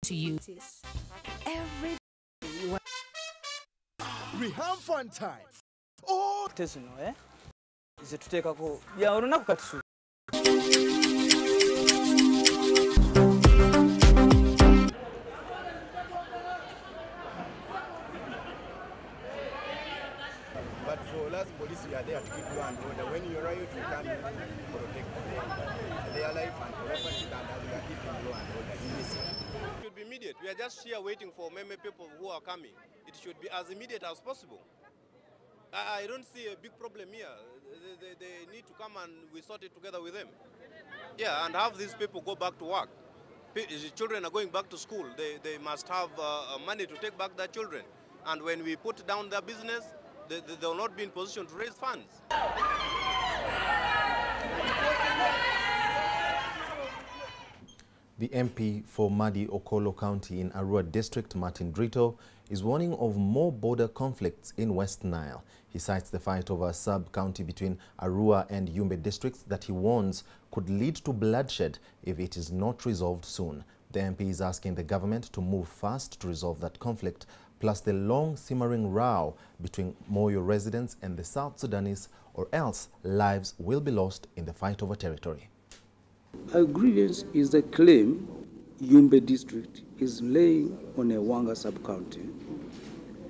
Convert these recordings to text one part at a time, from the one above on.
to you. Every we have fun time. Oh, tesino Is it to take a go? Yeah, or not katsu. But for us, police, we are there to keep you and order. When you arrive, you can protect their life and property, and we are keeping you and order in this city. It should be immediate. We are just here waiting for many people who are coming. It should be as immediate as possible. I don't see a big problem here. They need to come and we sort it together with them. Yeah, and have these people go back to work. Children are going back to school. They must have money to take back their children. And when we put down their business, they will not be in position to raise funds. The MP for Madi Okolo County in Arua District, Martin Drito, is warning of more border conflicts in West Nile. He cites the fight over a sub-county between Arua and Yumbe districts that he warns could lead to bloodshed if it is not resolved soon. The MP is asking the government to move fast to resolve that conflict, plus the long simmering row between Moyo residents and the South Sudanese, or else lives will be lost in the fight over territory. Our grievance is the claim Yumbe district is laying on a Wanga sub-county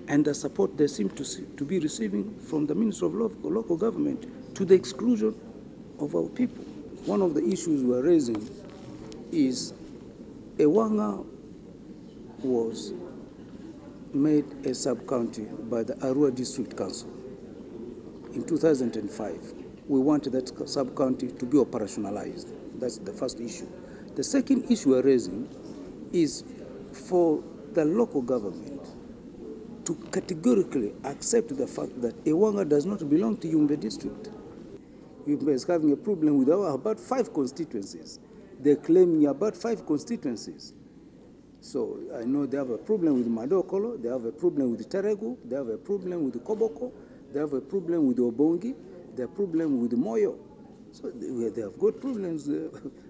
and the support they seem to be receiving from the Minister of Local Government to the exclusion of our people. One of the issues we're raising is Wanga was made a sub-county by the Arua District Council in 2005. We want that sub-county to be operationalized. That's the first issue. The second issue we're raising is for the local government to categorically accept the fact that Ewanga does not belong to Yumbe district. Yumbe is having a problem with about 5 constituencies. They're claiming about 5 constituencies. So I know they have a problem with Madokolo, they have a problem with Teregu, they have a problem with Koboko, they have a problem with Obongi, they have a problem with Moyo. So they have got problems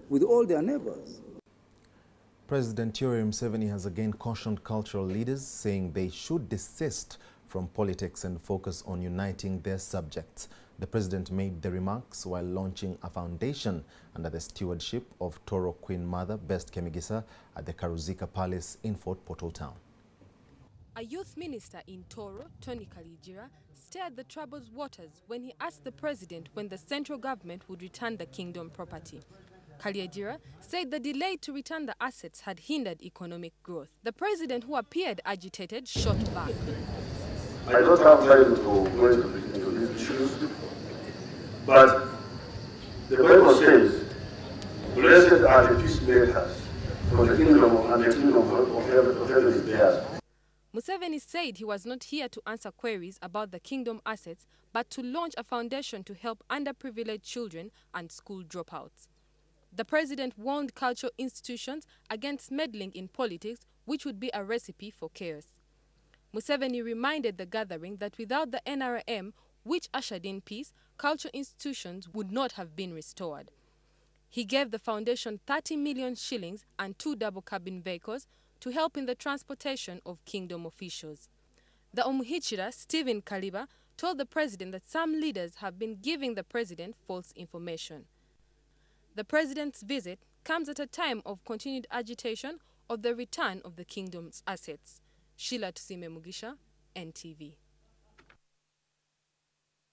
with all their neighbors. President Yoweri Museveni has again cautioned cultural leaders, saying they should desist from politics and focus on uniting their subjects. The president made the remarks while launching a foundation under the stewardship of Toro Queen Mother Best Kemigisa at the Karuzika Palace in Fort Portal Town. A youth minister in Toro, Tony Kalijira, stirred the troubled waters when he asked the president when the central government would return the kingdom property. Kalijira said the delay to return the assets had hindered economic growth. The president, who appeared agitated, shot back. I don't have time to go into these issues, but the Bible says, blessed are the peacemakers, for the kingdom and the kingdom of heaven is theirs. Museveni said he was not here to answer queries about the kingdom assets, but to launch a foundation to help underprivileged children and school dropouts. The president warned cultural institutions against meddling in politics, which would be a recipe for chaos. Museveni reminded the gathering that without the NRM, which ushered in peace, cultural institutions would not have been restored. He gave the foundation 30 million shillings and 2 double-cabin vehicles to help in the transportation of kingdom officials. The Omuhichira, Stephen Kaliba, told the president that some leaders have been giving the president false information. The president's visit comes at a time of continued agitation of the return of the kingdom's assets. Sheila Tusime Mugisha, NTV.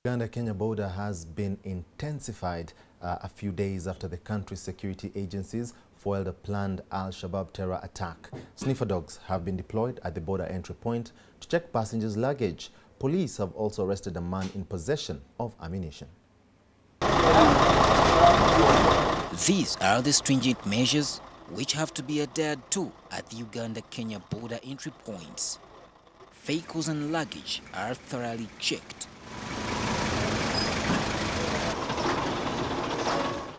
Uganda-Kenya border has been intensified a few days after the country's security agencies foiled a planned Al-Shabaab terror attack. Sniffer dogs have been deployed at the border entry point to check passengers' luggage. Police have also arrested a man in possession of ammunition. These are the stringent measures which have to be adhered to at the Uganda-Kenya border entry points. Vehicles and luggage are thoroughly checked.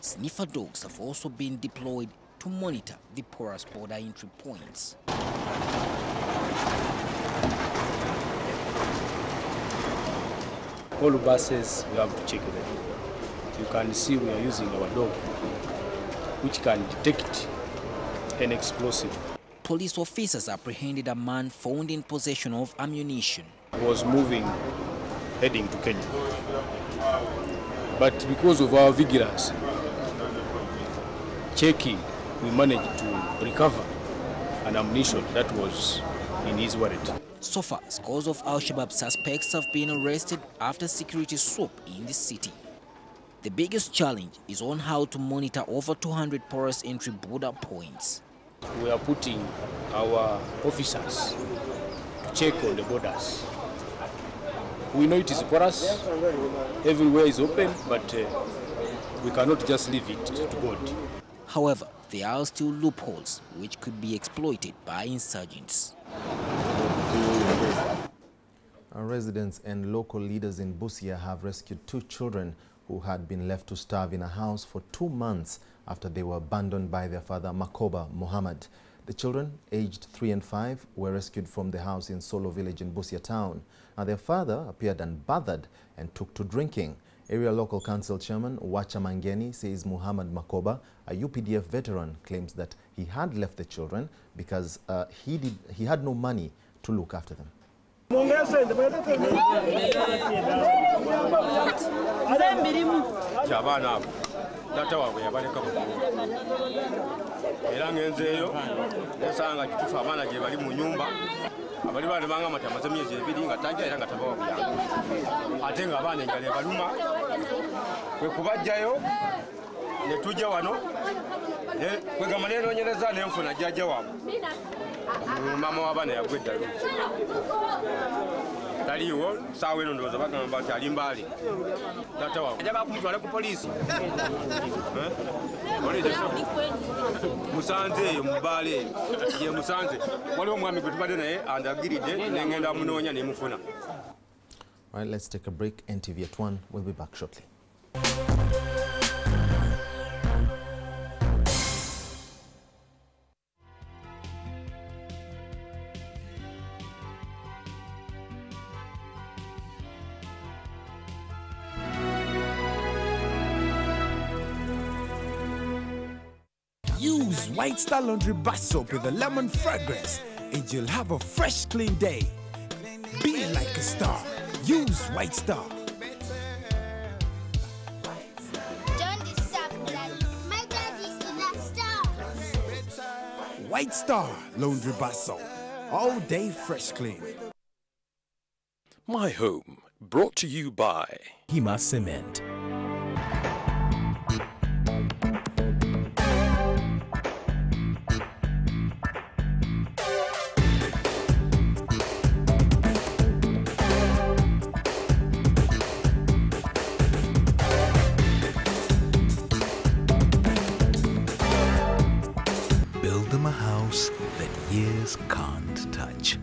Sniffer dogs have also been deployed to monitor the porous border entry points. All buses, we have to check them. You can see we are using our dog, which can detect an explosive. police officers apprehended a man found in possession of ammunition. Was moving, heading to Kenya. But because of our vigilance checking, we managed to recover an ammunition that was in his wallet. So far, scores of Al-Shabaab suspects have been arrested after security swoop in the city. The biggest challenge is on how to monitor over 200 porous entry border points. We are putting our officers to check on the borders. We know it is porous, everywhere is open, but we cannot just leave it to God. However, there are still loopholes which could be exploited by insurgents. Our residents and local leaders in Busia have rescued 2 children who had been left to starve in a house for 2 months after they were abandoned by their father, Makoba Muhammad. The children, aged 3 and 5, were rescued from the house in Solo village in Busia town. Now, their father appeared unbothered and took to drinking. Area Local Council Chairman Wacha Mangeni says Muhammad Makoba, a UPDF veteran, claims that he had left the children because he had no money to look after them. Abali bana banga matamaze myezi 2 nga tajja era nga tabawa kuyamba ate nga abaana enjala baluma kwe kubajjayo ne tujja wano kwe gamba nenoonyereza nenfuna jjajja waabwe mama w'abaana yagweddayo taliiwo saawa eno ndowooza bagamba nti ali mbaali tata waabwe ajagala kumutwala ku poliisi musanze eyo mubaale ye musanze waliwo omwami gwe tubadde naye andagiridde nengenda munoonya nemufuna. All right, let's take a break. NTV at 1. We'll be back shortly. Use White Star Laundry Bar Soap with a lemon fragrance and you'll have a fresh, clean day. Be like a star. Use White Star. White Star Laundry Bar Soap. All day fresh clean. My Home, brought to you by Hima Cement. Build them a house that years can't touch.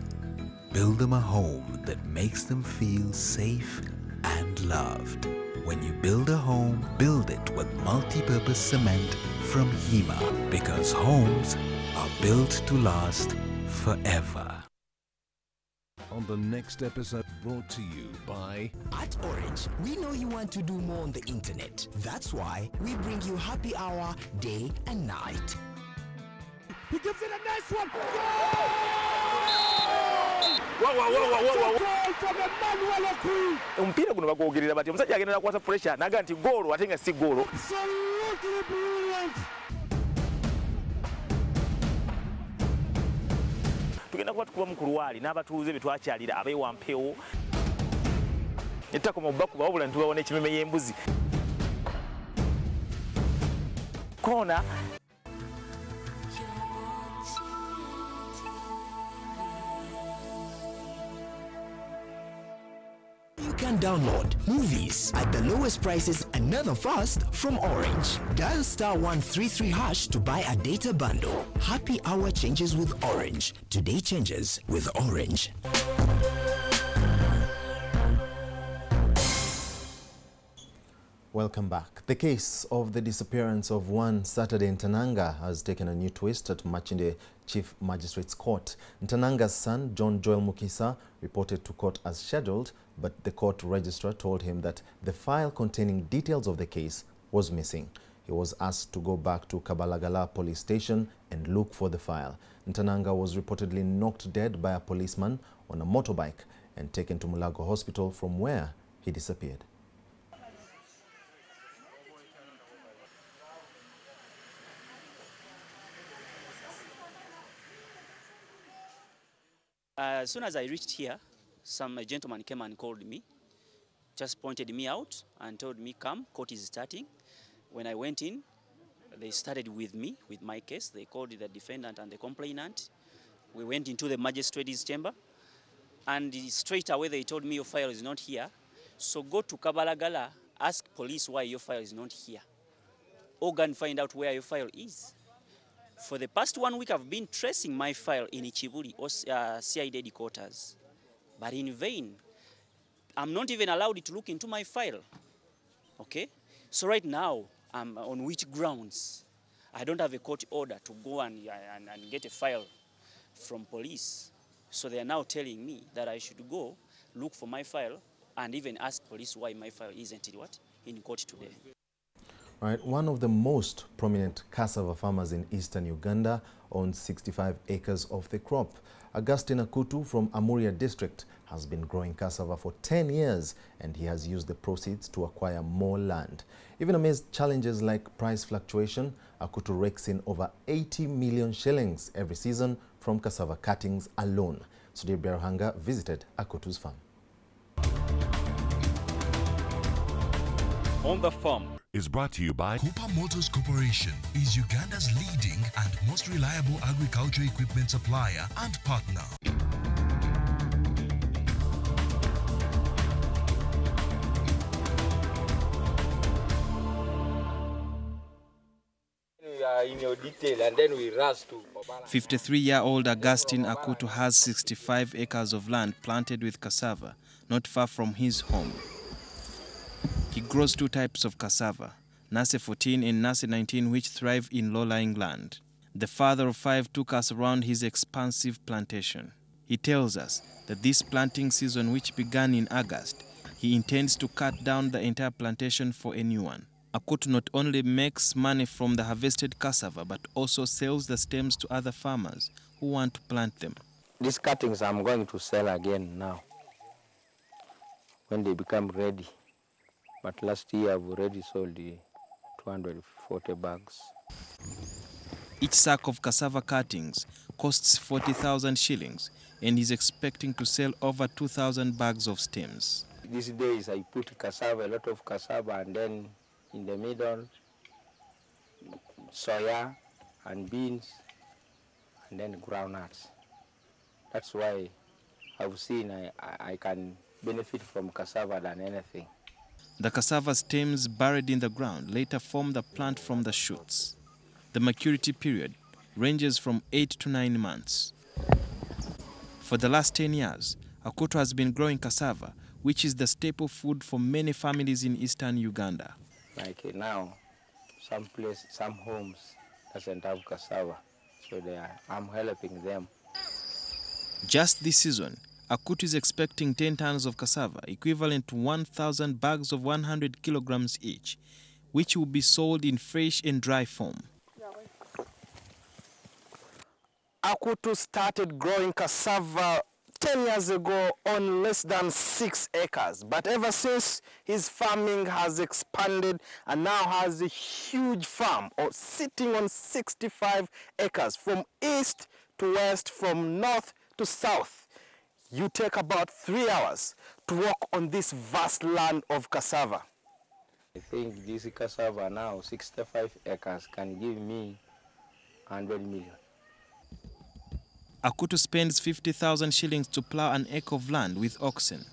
Build them a home that makes them feel safe and loved. When you build a home, build it with multi-purpose cement from Hima, because homes are built to last forever. On the next episode, brought to you by At Orange, we know you want to do more on the internet. That's why we bring you happy hour day and night. He gives it a nice one. Omupiira guno bagwogerera bati omusajja agenda nakwasa pressure naga nti goal ate nga si goal. Absolutely brilliant. Tugenda kuba tukuba mu kulwali n'abatuuze betwakyalira abeewampeewo ettako mu bakuba wabula ntubawona ekimeme y'embuzi kona. You can download movies at the lowest prices and never fast from Orange. Dial *133# to buy a data bundle. Happy hour changes with Orange. Today changes with Orange. Welcome back. The case of the disappearance of one Saturday in Tananga has taken a new twist at Machinde Chief Magistrate's Court. Ntananga's son, John Joel Mukisa, reported to court as scheduled, but the court registrar told him that the file containing details of the case was missing. He was asked to go back to Kabalagala police station and look for the file. Ntananga was reportedly knocked dead by a policeman on a motorbike and taken to Mulago Hospital, from where he disappeared. As soon as I reached here, a gentleman came and called me, just pointed me out and told me, come, court is starting. When I went in, they started with me, with my case. They called the defendant and the complainant. We went into the magistrate's chamber, and straight away they told me your file is not here. So go to Kabalagala, ask police why your file is not here. Or go and find out where your file is. For the past 1 week, I've been tracing my file in Ichibuli or CID headquarters, but in vain. I'm not even allowed to look into my file. Okay? So right now, I'm on which grounds? I don't have a court order to go and get a file from police. So they are now telling me that I should go look for my file and even ask police why my file isn't in court today. Right, one of the most prominent cassava farmers in eastern Uganda owns 65 acres of the crop. Augustine Akutu from Amuria district has been growing cassava for 10 years, and he has used the proceeds to acquire more land. Even amidst challenges like price fluctuation, Akutu rakes in over 80 million shillings every season from cassava cuttings alone. Sudhir Biaruhanga visited Akutu's farm. On the farm is brought to you by Cooper Motors Corporation, is Uganda's leading and most reliable agriculture equipment supplier and partner. We are in your detail and then we rush to 53-year-old Augustine Akutu has 65 acres of land planted with cassava, not far from his home. He grows two types of cassava, Nase 14 and Nase 19, which thrive in low-lying land. The father of 5 took us around his expansive plantation. He tells us that this planting season, which began in August, he intends to cut down the entire plantation for a new one. Akutu not only makes money from the harvested cassava, but also sells the stems to other farmers who want to plant them. These cuttings I'm going to sell again now, when they become ready. But last year I've already sold 240 bags. Each sack of cassava cuttings costs 40,000 shillings, and he's expecting to sell over 2,000 bags of stems. These days I put cassava, a lot of cassava, and then in the middle, soya and beans, and then groundnuts. That's why I've seen I can benefit from cassava than anything. The cassava stems buried in the ground later form the plant from the shoots. The maturity period ranges from 8 to 9 months. For the last 10 years, Akutu has been growing cassava, which is the staple food for many families in eastern Uganda. Like now, some homes doesn't have cassava, so I'm helping them. Just this season, Akutu is expecting 10 tons of cassava, equivalent to 1,000 bags of 100 kilograms each, which will be sold in fresh and dry form. Akutu started growing cassava 10 years ago on less than 6 acres. But ever since, his farming has expanded and now has a huge farm sitting on 65 acres from east to west, from north to south. You take about 3 hours to walk on this vast land of cassava. I think this cassava now, 65 acres, can give me 100 million. Akutu spends 50,000 shillings to plow an acre of land with oxen.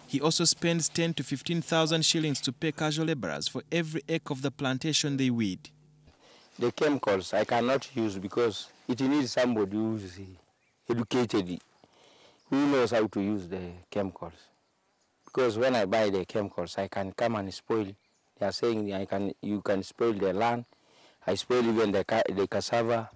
He also spends 10 to 15,000 shillings to pay casual laborers for every acre of the plantation they weed. The chemicals I cannot use because it needs somebody who is educated, who knows how to use the chemicals. Because when I buy the chemicals, I can come and spoil. They are saying you can spoil the land. I spoil even the cassava.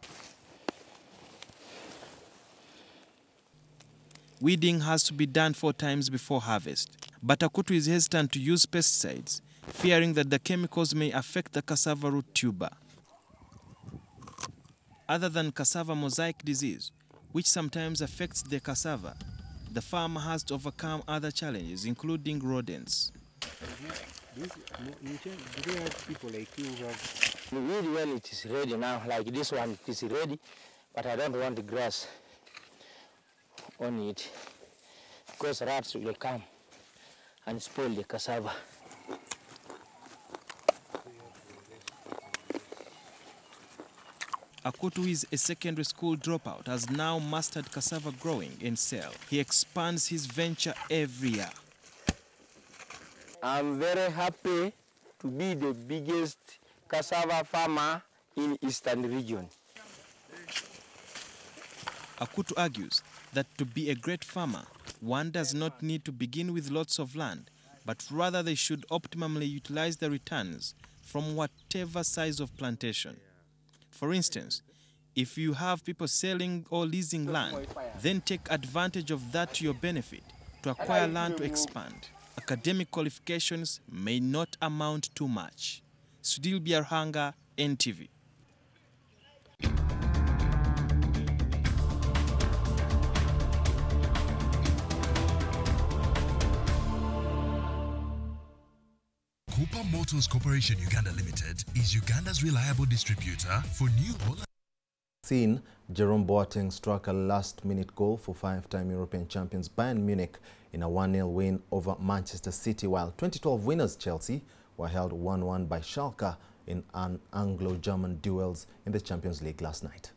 Weeding has to be done 4 times before harvest, but Akutu is hesitant to use pesticides fearing that the chemicals may affect the cassava root tuber. Other than cassava mosaic disease, which sometimes affects the cassava, the farmer has to overcome other challenges, including rodents. Do they have people like you who have... Really, when it is ready now, like this one, it is ready, but I don't want the grass on it, because rats will come and spoil the cassava. Akutu, who is a secondary school dropout, has now mastered cassava growing in sale. He expands his venture every year. I'm very happy to be the biggest cassava farmer in Eastern region. Akutu argues that to be a great farmer, one does not need to begin with lots of land, but rather they should optimally utilize the returns from whatever size of plantation. For instance, if you have people selling or leasing land, then take advantage of that to your benefit to acquire land to expand. Academic qualifications may not amount to much. Sudil Biarhanga, NTV. Cooper Motors Corporation Uganda Limited is Uganda's reliable distributor for new or Seen, Jerome Boateng struck a last-minute goal for five-time European champions Bayern Munich in a 1-0 win over Manchester City, while 2012 winners Chelsea were held 1-1 by Schalke in an Anglo-German duels in the Champions League last night.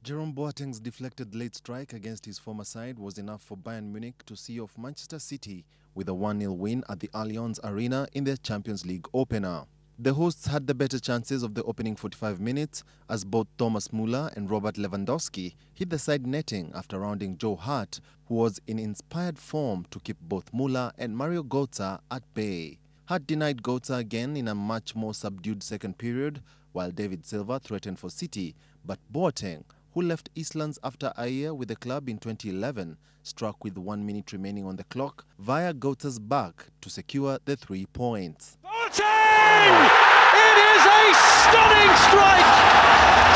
Jerome Boateng's deflected late strike against his former side was enough for Bayern Munich to see off Manchester City with a 1-0 win at the Allianz Arena in their Champions League opener. The hosts had the better chances of the opening 45 minutes as both Thomas Müller and Robert Lewandowski hit the side netting after rounding Joe Hart, who was in inspired form to keep both Müller and Mario Götze at bay. Hart denied Götze again in a much more subdued second period, while David Silva threatened for City, but Boateng, who left Islands after a year with the club in 2011, struck with 1 minute remaining on the clock via Götze's back to secure the 3 points. It is a stunning strike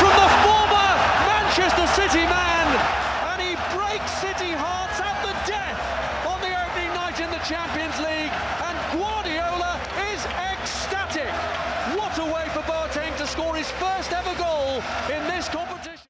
from the former Manchester City man, and he breaks City hearts at the death on the opening night in the Champions League, and Guardiola is ecstatic. What a way for Boateng to score his first ever goal in this competition.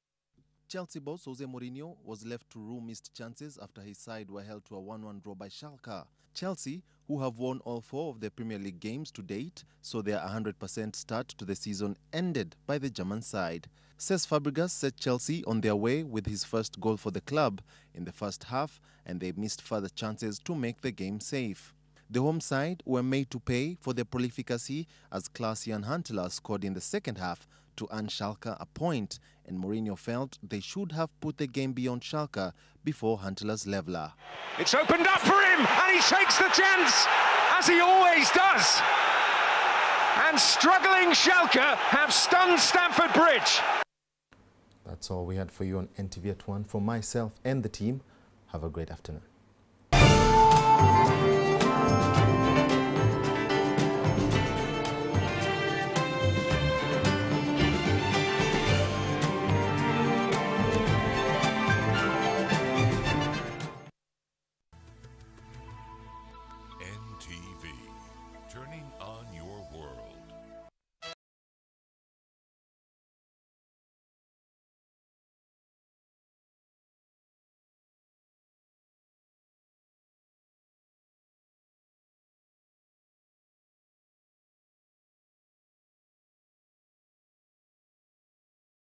Chelsea boss Jose Mourinho was left to rue missed chances after his side were held to a 1-1 draw by Schalke. Chelsea, who have won all 4 of their Premier League games to date, saw their 100% start to the season ended by the German side. Cesc Fabregas set Chelsea on their way with his first goal for the club in the first half, and they missed further chances to make the game safe. The home side were made to pay for their prolificacy as Klaas-Jan Huntelaar scored in the second half to earn Schalke a point, and Mourinho felt they should have put the game beyond Schalke before Huntelaar's leveller. It's opened up for him, and he takes the chance, as he always does. And struggling Schalke have stunned Stamford Bridge. That's all we had for you on NTV at One. For myself and the team, have a great afternoon.